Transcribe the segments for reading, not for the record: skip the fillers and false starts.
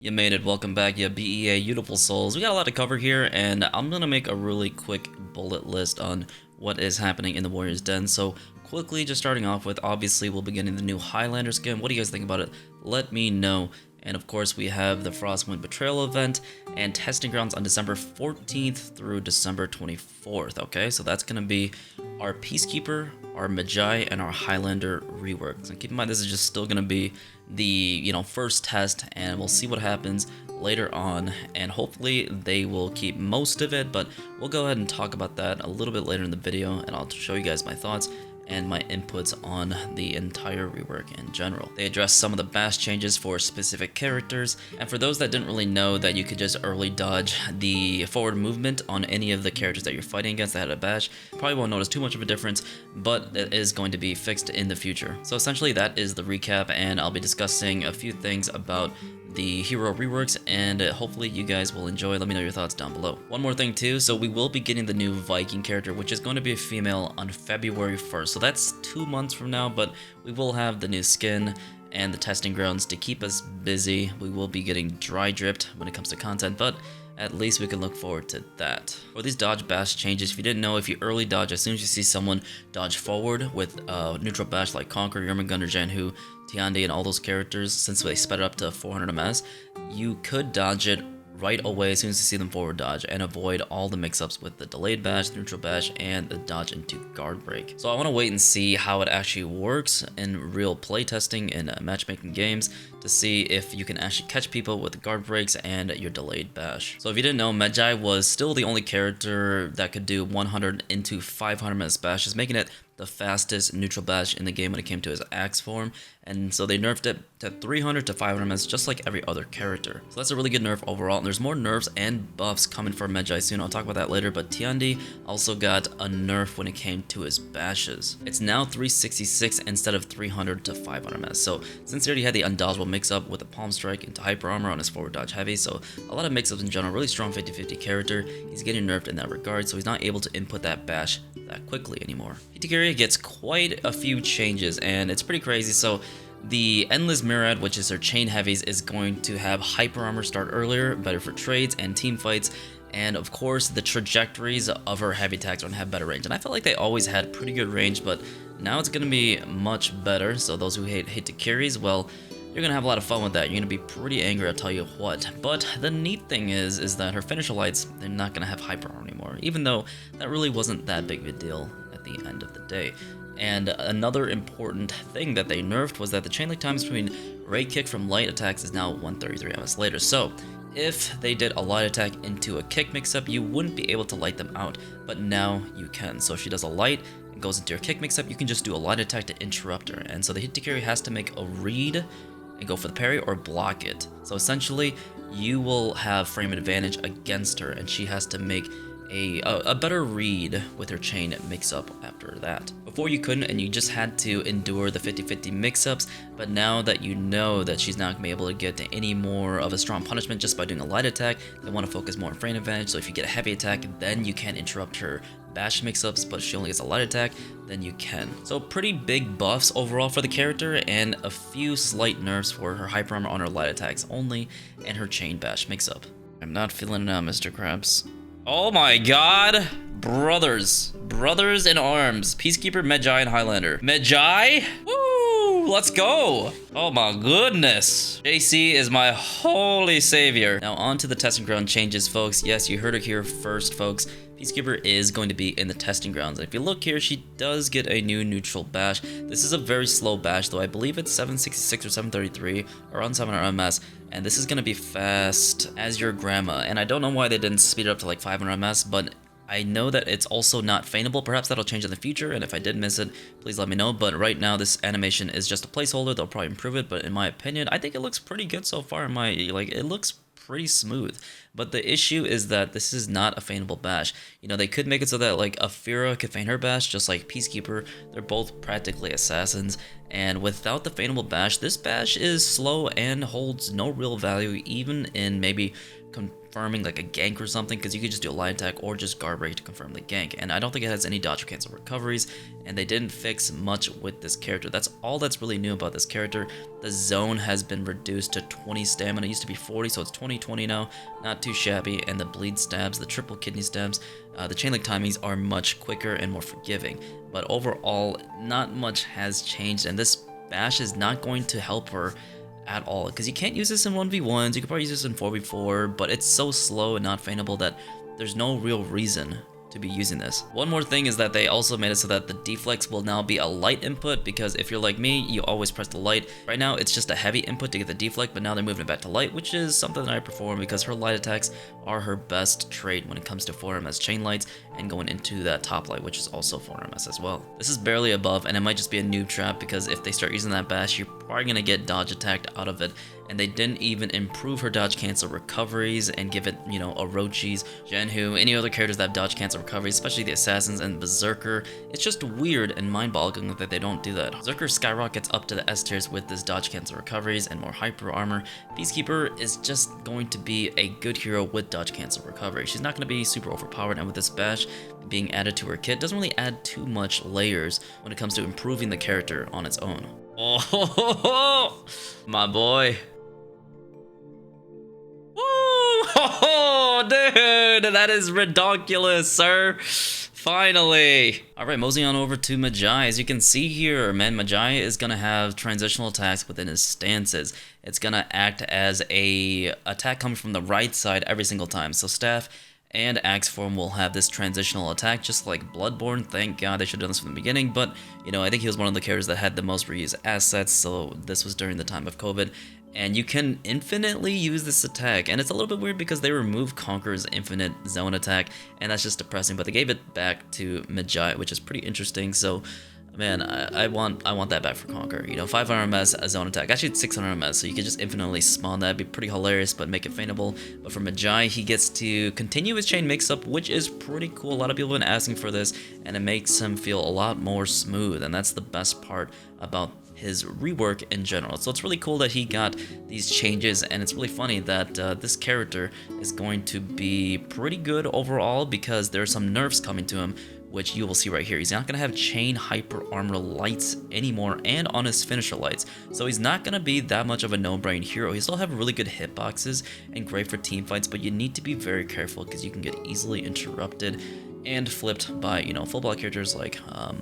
You made it, welcome back, you BEA beautiful souls. We got a lot to cover here, and I'm gonna make a really quick bullet list on what is happening in the Warrior's Den. So quickly, just starting off with, obviously we'll be getting the new Highlander skin. What do you guys think about it? Let me know. And of course we have the Frostwind Betrayal event and testing grounds on December 14th through December 24th, okay? So that's gonna be our Peacekeeper, our Medjay, and our Highlander rework. So keep in mind this is just still gonna be the first test, and we'll see what happens later on, and hopefully they will keep most of it, but we'll go ahead and talk about that a little bit later in the video, and I'll show you guys my thoughts and my inputs on the entire rework in general. They address some of the bash changes for specific characters, and for those that didn't really know that you could just early dodge the forward movement on any of the characters that you're fighting against that had a bash, probably won't notice too much of a difference, but it is going to be fixed in the future. So essentially that is the recap, and I'll be discussing a few things about the hero reworks, and hopefully you guys will enjoy. Let me know your thoughts down below. One more thing too, so we will be getting the new Viking character, which is going to be a female, on February 1st. So that's 2 months from now, but we will have the new skin and the testing grounds to keep us busy. We will be getting dry dripped when it comes to content, but at least we can look forward to that. For these dodge bash changes, if you didn't know, if you early dodge, as soon as you see someone dodge forward with neutral bash like Conquer, Yermungandr, Janhu, Tiandi, and all those characters, since they sped it up to 400 MS, you could dodge it right away as soon as you see them forward dodge and avoid all the mix-ups with the delayed bash, neutral bash, and the dodge into guard break. So I want to wait and see how it actually works in real playtesting in matchmaking games to see if you can actually catch people with guard breaks and your delayed bash. So if you didn't know, Medjay was still the only character that could do 100 into 500 MS bashes, making it the fastest neutral bash in the game when it came to his axe form, and so they nerfed it to 300 to 500 MS just like every other character. So that's a really good nerf overall, and there's more nerfs and buffs coming for Medjay soon. I'll talk about that later, but Tiandi also got a nerf when it came to his bashes. It's now 366 instead of 300 to 500 MS. So since he already had the undodgeable mix-up with a palm strike into hyper armor on his forward dodge heavy, so a lot of mix-ups in general, really strong 50-50 character, he's getting nerfed in that regard, so he's not able to input that bash that quickly anymore. Hitokiri gets quite a few changes, and it's pretty crazy. So the Endless Myriad, which is her chain heavies, is going to have hyper armor start earlier, better for trades and team fights, and of course the trajectories of her heavy attacks are going to have better range. And I felt like they always had pretty good range, but now it's going to be much better. So those who hate Hitokiris, well, you're gonna have a lot of fun with that. You're gonna be pretty angry, I'll tell you what. But the neat thing is that her finisher lights, they're not gonna have hyper armor anymore, even though that really wasn't that big of a deal at the end of the day. And another important thing that they nerfed was that the chain link times between raid kick from light attacks is now 133 MS later. So if they did a light attack into a kick mix-up, you wouldn't be able to light them out, but now you can. So if she does a light and goes into your kick mix-up, you can just do a light attack to interrupt her. And so the Hitokiri has to make a read and go for the parry or block it. So essentially, you will have frame advantage against her, and she has to make a better read with her chain mix-up after that. Before you couldn't, and you just had to endure the 50-50 mix-ups, but now that you know that she's not going to be able to get any more of a strong punishment just by doing a light attack, they want to focus more on frame advantage, so if you get a heavy attack, then you can interrupt her bash mix-ups, but if she only gets a light attack, then you can. So pretty big buffs overall for the character, and a few slight nerfs for her hyper armor on her light attacks only, and her chain bash mix-up. I'm not feeling it now, Mr. Krabs. Oh my god! Brothers in arms. Peacekeeper, Medjay, and Highlander. Medjay? Woo! Let's go! Oh my goodness. JC is my holy savior. Now on to the testing ground changes, folks. Yes, you heard it here first, folks. Peacekeeper is going to be in the testing grounds. And if you look here, she does get a new neutral bash. This is a very slow bash, though. I believe it's 766 or 733, around 700 MS. And this is going to be fast as your grandma. And I don't know why they didn't speed it up to like 500 MS, but I know that it's also not feightable. Perhaps that'll change in the future, and if I did miss it, please let me know. But right now, this animation is just a placeholder. They'll probably improve it, but in my opinion, I think it looks pretty good so far. It looks pretty smooth. But the issue is that this is not a feightable bash. You know, they could make it so that like Afira could feign her bash, just like Peacekeeper. They're both practically assassins, and without the feightable bash, this bash is slow and holds no real value, even in maybe confirming like a gank or something, because you could just do a light attack or just guard break to confirm the gank. And I don't think it has any dodge or cancel recoveries, and they didn't fix much with this character. That's all that's really new about this character. The zone has been reduced to 20 stamina. It used to be 40, so it's 20 now. Not too shabby. And the bleed stabs, the triple kidney stabs, the chain link timings are much quicker and more forgiving. But overall, not much has changed, and this bash is not going to help her at all, because you can't use this in 1v1s. You could probably use this in 4v4, but it's so slow and not feightable that there's no real reason to be using this. One more thing is that they also made it so that the deflex will now be a light input, because if you're like me, you always press the light. Right now it's just a heavy input to get the deflect, but now they're moving it back to light, which is something that I perform because her light attacks are her best trait when it comes to 4MS chain lights and going into that top light, which is also 4MS as well. This is barely above, and it might just be a noob trap, because if they start using that bash, you're probably gonna get dodge attacked out of it. And they didn't even improve her dodge cancel recoveries and give it, you know, Orochi's, Genhu, any other characters that have dodge cancel recoveries, especially the assassins and Berserker. It's just weird and mind-boggling that they don't do that. Berserker skyrockets up to the S tiers with this dodge cancel recoveries and more hyper armor. Peacekeeper is just going to be a good hero with dodge cancel recovery. She's not going to be super overpowered, and with this bash being added to her kit, doesn't really add too much layers when it comes to improving the character on its own. Oh, my boy. Oh, dude, that is ridiculous, sir. Finally. All right, moseying on over to Medjay. As you can see here, man, Medjay is gonna have transitional attacks within his stances. It's gonna act as a attack coming from the right side every single time. So staff and axe form will have this transitional attack, just like Bloodborne. Thank God they should have done this from the beginning, but you know, I think he was one of the characters that had the most reused assets, so this was during the time of COVID. And you can infinitely use this attack, and it's a little bit weird because they removed Conqueror's infinite zone attack, and that's just depressing, but they gave it back to Medjay, which is pretty interesting. So man, I want that back for Conqueror. You know, 500 MS a zone attack. Actually, it's 600 MS, so you can just infinitely spawn that. It'd be pretty hilarious, but make it feightable. But for Medjay, he gets to continue his chain mix-up, which is pretty cool. A lot of people have been asking for this, and it makes him feel a lot more smooth, and that's the best part about his rework in general. So it's really cool that he got these changes, and it's really funny that this character is going to be pretty good overall, because there are some nerfs coming to him, which you will see right here. He's not going to have chain hyper armor lights anymore, and on his finisher lights, so he's not going to be that much of a no-brain hero. He still have really good hitboxes and great for team fights, but you need to be very careful because you can get easily interrupted and flipped by, you know, full block characters like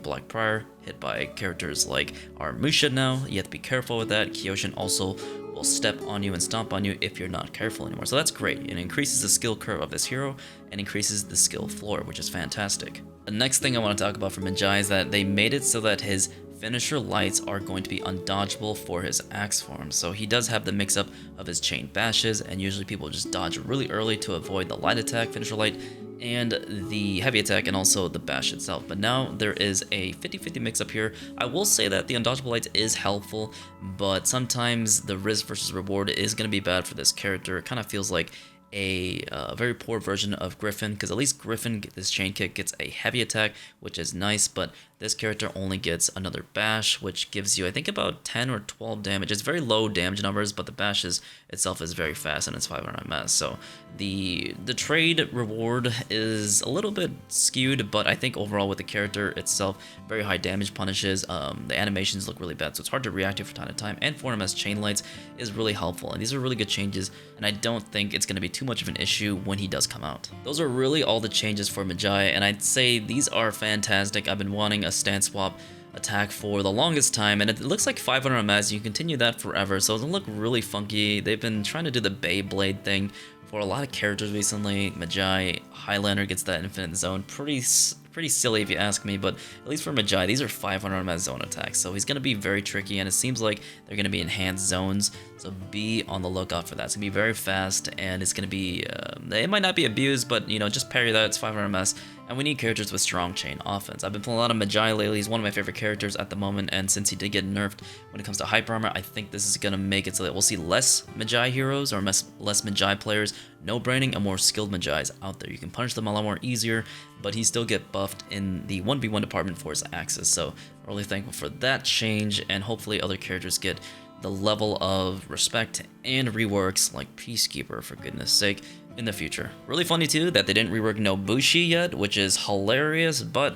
Black Prior, hit by characters like our Musha now. You have to be careful with that. Kyoshin also will step on you and stomp on you if you're not careful anymore. So that's great. It increases the skill curve of this hero and increases the skill floor, which is fantastic. The next thing I want to talk about for Medjay is that they made it so that his finisher lights are going to be undodgeable for his axe form. So he does have the mix-up of his chain bashes, and usually people just dodge really early to avoid the light attack, finisher light, and the heavy attack, and also the bash itself. But now there is a 50-50 mix-up here. I will say that the undodgeable lights is helpful, but sometimes the risk versus reward is going to be bad for this character. It kind of feels like a very poor version of Griffin, because at least Griffin, this chain kick, gets a heavy attack, which is nice, but this character only gets another bash, which gives you, I think, about 10 or 12 damage. It's very low damage numbers, but the bash itself is very fast, and it's 500 MS. So the trade reward is a little bit skewed, but I think overall with the character itself, very high damage punishes. The animations look really bad, so it's hard to react to from time to time, and 4 MS chain lights is really helpful, and these are really good changes, and I don't think it's going to be too much of an issue when he does come out. Those are really all the changes for Medjay, and I'd say these are fantastic. I've been wanting a stance swap attack for the longest time, and it looks like 500 MS. You can continue that forever, so it doesn't look really funky. They've been trying to do the Beyblade thing for a lot of characters recently. Medjay, Highlander gets that infinite zone. Pretty silly if you ask me, but at least for Medjay, these are 500 MS zone attacks, so he's going to be very tricky, and it seems like they're going to be enhanced zones, so be on the lookout for that. It's going to be very fast, and it's going to be, it might not be abused, but, you know, just parry that. It's 500 MS, and we need characters with strong chain offense. I've been playing a lot of Medjay lately. He's one of my favorite characters at the moment, and since he did get nerfed when it comes to hyper armor, I think this is going to make it so that we'll see less Medjay heroes, or less Medjay players no-braining, and more skilled Medjays out there. You can punish them a lot more easier, but he still get buffed in the 1v1 department for his axes, so I'm really thankful for that change, and hopefully other characters get the level of respect and reworks like Peacekeeper, for goodness sake, in the future. Really funny too that they didn't rework Nobushi yet, which is hilarious, but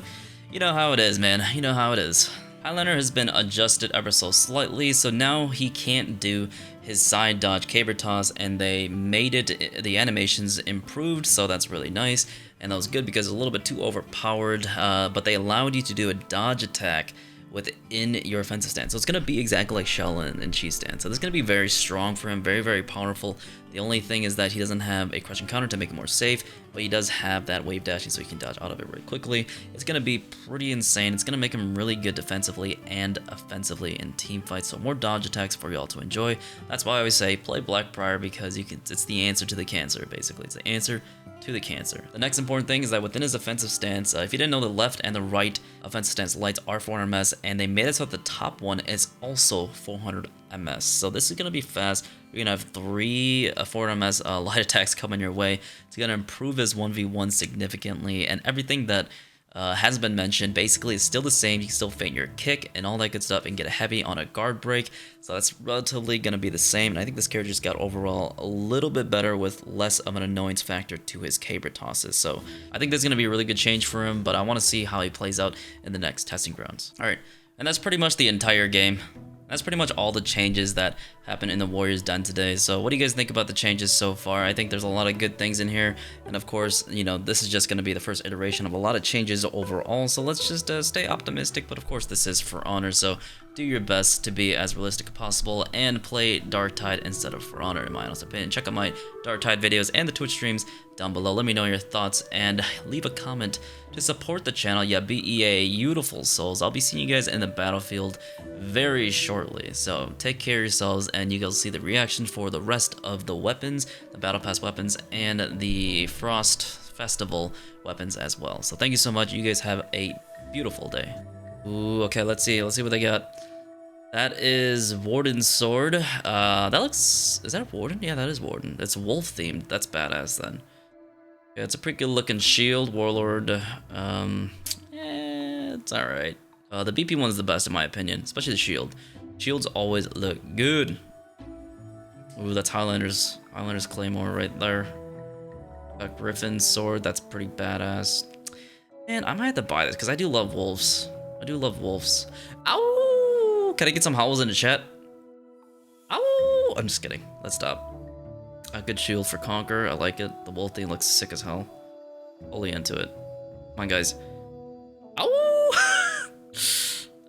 you know how it is, man. You know how it is. Highlander has been adjusted ever so slightly, so now he can't do his side dodge caber toss, and they made it, the animations improved, so that's really nice. And that was good because it's a little bit too overpowered, but they allowed you to do a dodge attack within your offensive stance. So it's going to be exactly like Shell and Chi stance. So this is going to be very strong for him, very, very powerful. The only thing is that he doesn't have a crushing counter to make it more safe, but he does have that wave dashing so he can dodge out of it really quickly. It's going to be pretty insane. It's going to make him really good defensively and offensively in team fights. So more dodge attacks for y'all to enjoy. That's why I always say play Blackbriar, because it's the answer to the cancer, basically. It's the answer to the cancer. The next important thing is that within his offensive stance, if you didn't know, the left and the right offensive stance lights are 400 ms, and they made it so that the top one is also 400 ms. So this is going to be fast. You're going to have 3 400 ms light attacks coming your way. It's going to improve his 1v1 significantly, and everything that has been mentioned basically is still the same. You can still feint your kick and all that good stuff and get a heavy on a guard break, so that's relatively going to be the same. And I think this character just got overall a little bit better with less of an annoyance factor to his caber tosses, so I think this is going to be a really good change for him, but I want to see how he plays out in the next testing grounds. Alright, and that's pretty much the entire game. That's pretty much all the changes that happened in the Warriors Den today. So what do you guys think about the changes so far? I think there's a lot of good things in here. And of course, you know, this is just going to be the first iteration of a lot of changes overall. So let's just stay optimistic. But of course, this is For Honor. So do your best to be as realistic as possible and play Darktide instead of For Honor, in my honest opinion. Check out my Darktide videos and the Twitch streams down below. Let me know your thoughts and leave a comment to support the channel. Yeah, BEA, beautiful souls. I'll be seeing you guys in the battlefield very shortly. So take care of yourselves, and you guys see the reaction for the rest of the weapons, the Battle Pass weapons, and the Frost Festival weapons as well. So thank you so much. You guys have a beautiful day. Ooh, okay, let's see what they got. That is Warden's sword. That looks, is that Warden? Yeah, that is Warden. It's wolf themed. That's badass then. Yeah, it's a pretty good looking shield. Warlord, it's alright. The BP one's the best in my opinion, especially the shield. Shields always look good. Ooh, that's Highlander's claymore right there. Griffin's sword, that's pretty badass. And I might have to buy this because I do love wolves. I do love wolves. Ow! Can I get some howls in the chat? Ow! I'm just kidding. Let's stop. A good shield for Conquer. I like it. The wolf thing looks sick as hell. Fully into it. Come on, guys. Ow!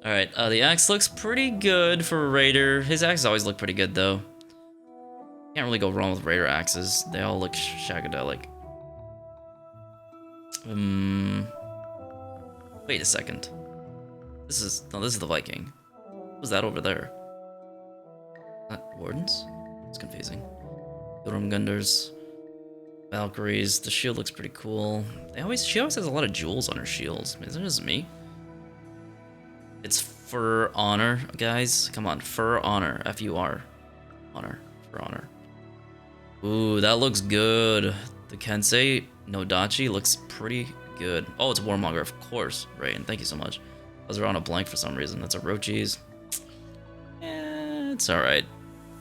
Alright, the axe looks pretty good for Raider. His axes always look pretty good, though. Can't really go wrong with Raider axes. They all look shagadelic. Wait a second. This is the Viking. What was that over there? Not Wardens? It's confusing. Gunders, Valkyries. The shield looks pretty cool. She always has a lot of jewels on her shields. Isn't it just me? It's For Honor, guys. Come on, For Honor. F-U-R. Honor. For Honor. Ooh, that looks good. The Kensei Nodachi looks pretty good. Oh, it's Warmonger, of course. Right, and thank you so much. I was on a blank for some reason. That's Orochi's. Yeah, it's alright.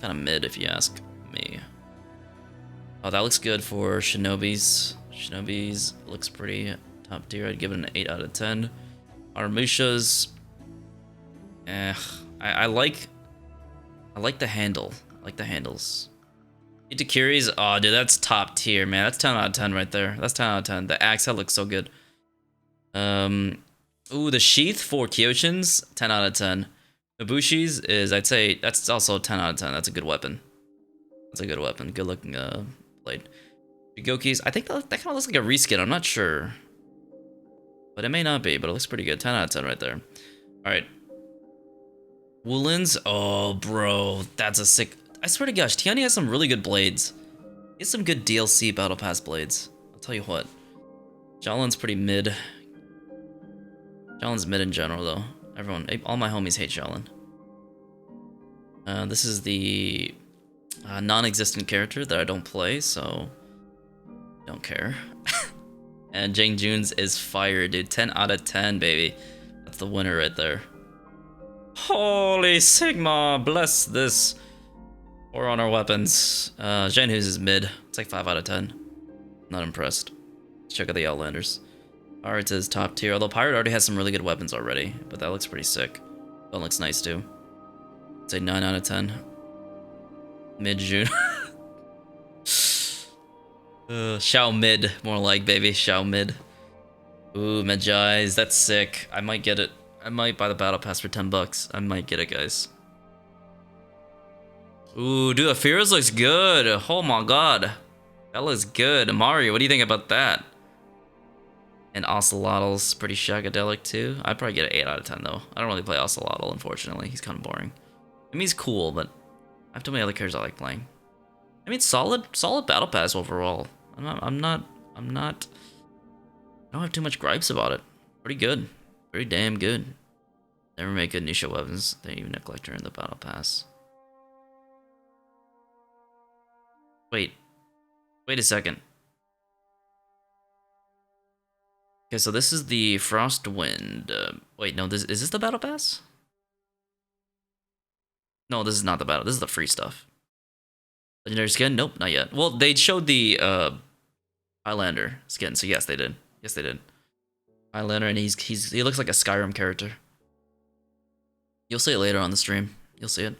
Kind of mid, if you ask me. Oh, that looks good for Shinobi's. Shinobi's looks pretty top tier. I'd give it an 8 out of 10. Armusha's, I like the handle. I like the handles. Hitokiri's, oh dude, that's top tier, man. That's 10 out of 10 right there. That's 10 out of 10. The axe head looks so good. Ooh, the sheath for Kyoshin's, 10 out of 10. Nobushi's is, I'd say, that's also 10 out of 10. That's a good weapon. That's a good weapon. Good looking blade. Shigoki's, I think that kind of looks like a reskin. I'm not sure. But it may not be, but it looks pretty good. 10 out of 10 right there. Alright. Woolen's, oh bro, that's a sick... I swear to gosh, Tiani has some really good blades. He has some good DLC Battle Pass blades. I'll tell you what. Jalen's pretty mid. Jalen's mid in general, though. Everyone, all my homies hate Jalen. This is the non-existent character that I don't play, so don't care. And Jang Jun's is fire, dude. 10 out of 10, baby. That's the winner right there. Holy Sigma, bless this. Or on our weapons. Zhenhu's is mid. It's like 5 out of 10. Not impressed. Let's check out the Outlanders. Pirates is top tier, although Pirate already has some really good weapons already, but that looks pretty sick. That looks nice too. I'd say 9 out of 10. Mid-June. Xiao mid, more like, baby. Xiao mid. Ooh, Medjay's. That's sick. I might get it. I might buy the battle pass for 10 bucks. I might get it, guys. Ooh, dude, Afira's looks good. Oh my god. That looks good. Mario, what do you think about that? And Ocelotl's pretty shagadelic too. I'd probably get an 8 out of 10 though. I don't really play Ocelotl, unfortunately. He's kind of boring. I mean, he's cool, but I have too many other characters I like playing. I mean, solid battle pass overall. I'm not. I don't have too much gripes about it. Pretty good. Pretty damn good. Never make good Nisha weapons. They even neglect her in the battle pass. Wait a second. Okay, so this is the Frostwind. Wait, no, is this the battle pass? No, this is not the battle. This is the free stuff. Legendary skin? Nope, not yet. Well, they showed the Highlander skin, so yes, they did. Yes, they did. Highlander, and he looks like a Skyrim character. You'll see it later on the stream. You'll see it.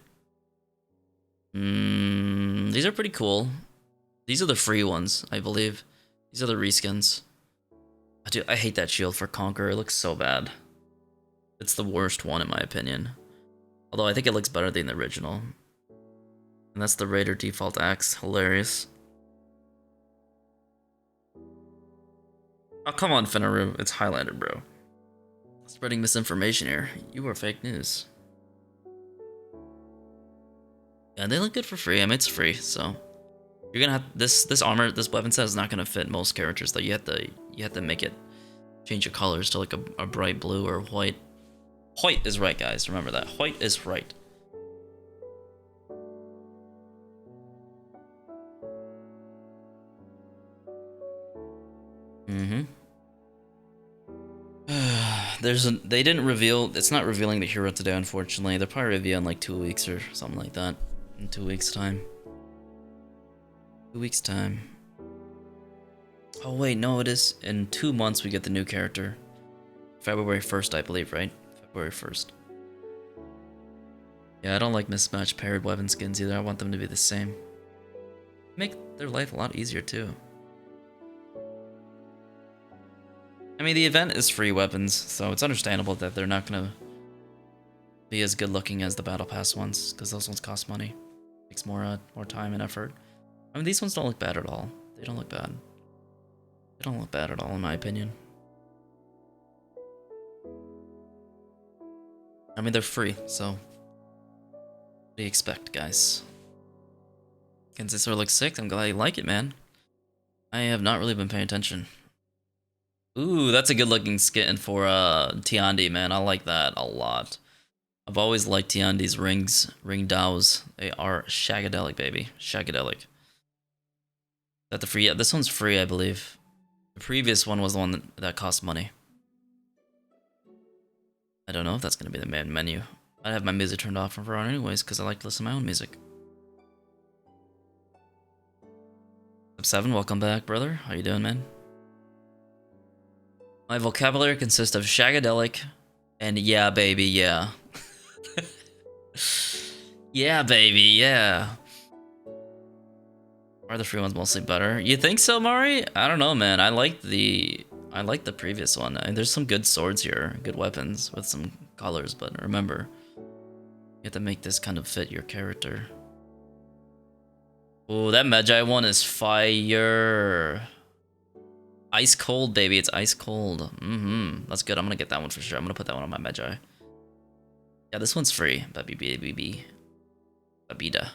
These are pretty cool. These are the free ones, I believe. These are the reskins. Dude, I hate that shield for Conqueror. It looks so bad. It's the worst one in my opinion. Although I think it looks better than the original. And that's the Raider default axe. Hilarious. Oh, come on, Finnaru. It's Highlander, bro. Spreading misinformation here. You are fake news. Yeah, they look good for free. I mean, it's free, so you're gonna have this armor, this weapon set is not gonna fit most characters. Though you have to make it change your colors to like a bright blue or white. White is right, guys. Remember that. White is right. They didn't reveal. It's not revealing the hero today, unfortunately. They'll probably reveal in like 2 weeks or something like that. In 2 weeks' time. 2 weeks' time. Oh wait, no, it is in 2 months we get the new character. February 1st, I believe, right? February 1st. Yeah, I don't like mismatched paired weapon skins either. I want them to be the same. Make their life a lot easier too. I mean, the event is free weapons, so it's understandable that they're not gonna be as good looking as the battle pass ones, because those ones cost money. Takes more time and effort. I mean, these ones don't look bad at all. They don't look bad. They don't look bad at all, in my opinion. I mean, they're free, so what do you expect, guys? Kansisor looks sick. I'm glad you like it, man. I have not really been paying attention. Ooh, that's a good looking skin for Tiandi, man. I like that a lot. I've always liked Tiandi's ring dows. They are shagadelic, baby. Shagadelic. Is that the free? Yeah, this one's free, I believe. The previous one was the one that cost money. I don't know if that's gonna be the main menu. I'd have my music turned off from around anyways, because I like to listen to my own music. Sub7, welcome back, brother. How you doing, man? My vocabulary consists of shagadelic and yeah, baby, yeah. Yeah, baby, yeah. Are the free ones mostly better? You think so, Mari? I don't know, man. I like the previous one. I mean, there's some good swords here, good weapons with some colors, but remember, you have to make this kind of fit your character. Oh, that Medjay one is fire. Ice cold, baby. It's ice cold. That's good. I'm gonna get that one for sure. I'm gonna put that one on my Medjay. Yeah, this one's free. Baby. Babida.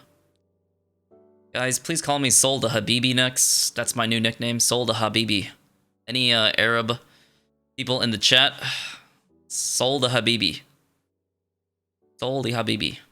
Guys, please call me Sol the Habibi next. That's my new nickname, Sol the Habibi. Any Arab people in the chat? Sol the Habibi. Sol the Habibi.